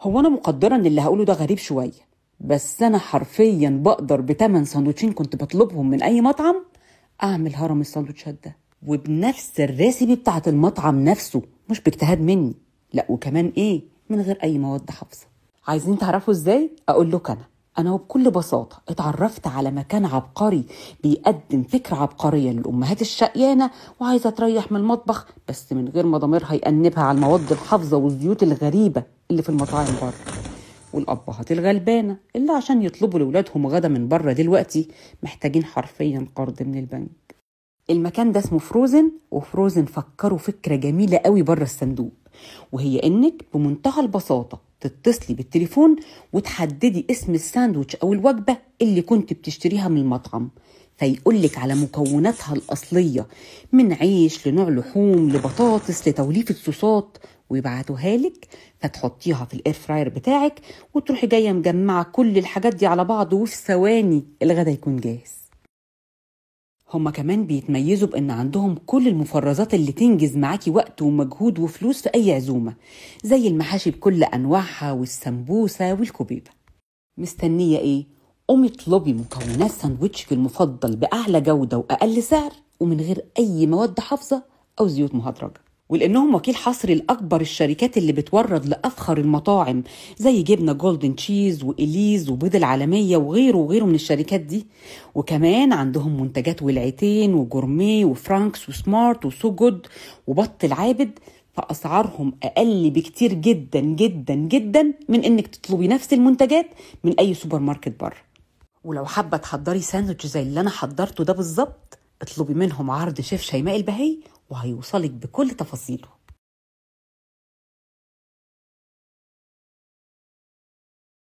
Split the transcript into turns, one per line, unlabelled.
هو أنا مقدرة إن اللي هقوله ده غريب شوية، بس أنا حرفيا بقدر ب8 سندوتشين كنت بطلبهم من أي مطعم أعمل هرم السندوتشات ده، وبنفس الريسيبي بتاعة المطعم نفسه، مش باجتهاد مني، لا وكمان إيه، من غير أي مواد حافظة. عايزين تعرفوا إزاي؟ أقول لك أنا وبكل بساطة اتعرفت على مكان عبقري بيقدم فكرة عبقرية للأمهات الشقيانة وعايزة تريح من المطبخ بس من غير ما ضميرها يأنبها على المواد الحافظة والزيوت الغريبة اللي في المطاعم بره، والأبهات الغلبانة اللي عشان يطلبوا لولادهم غدا من بره دلوقتي محتاجين حرفيا قرض من البنك. المكان ده اسمه فروزن، وفروزن فكروا فكرة جميلة قوي بره الصندوق، وهي انك بمنتهى البساطة تتصلي بالتليفون وتحددي اسم الساندوتش او الوجبة اللي كنت بتشتريها من المطعم، فيقولك على مكوناتها الأصلية من عيش لنوع لحوم لبطاطس لتوليف الصوصات، ويبعتوها لك فتحطيها في الاير فراير بتاعك وتروحي جاية مجمعة كل الحاجات دي على بعض، وفي ثواني الغدا يكون جاهز. هما كمان بيتميزوا بأن عندهم كل المفرزات اللي تنجز معاكي وقت ومجهود وفلوس في أي عزومة، زي المحاشي بكل أنواعها والسمبوسة والكوبيبة. مستنية إيه؟ قومي اطلبي مكونات ساندوتشك المفضل بأعلى جودة وأقل سعر ومن غير أي مواد حافظة أو زيوت مهدرجة. ولأنهم وكيل حصري لأكبر الشركات اللي بتورد لأفخر المطاعم زي جبنة جولدن تشيز وإليز وبيض العالمية وغيره وغيره من الشركات دي، وكمان عندهم منتجات ولعتين وجورميه وفرانكس وسمارت وسو جود وبط العابد، فأسعارهم أقل بكتير جدا جدا جدا من إنك تطلبي نفس المنتجات من أي سوبر ماركت بره. ولو حابة تحضري ساندوتش زي اللي أنا حضرته ده بالظبط، اطلبي منهم عرض شيف شيماء البهي وهيوصلك بكل تفاصيله.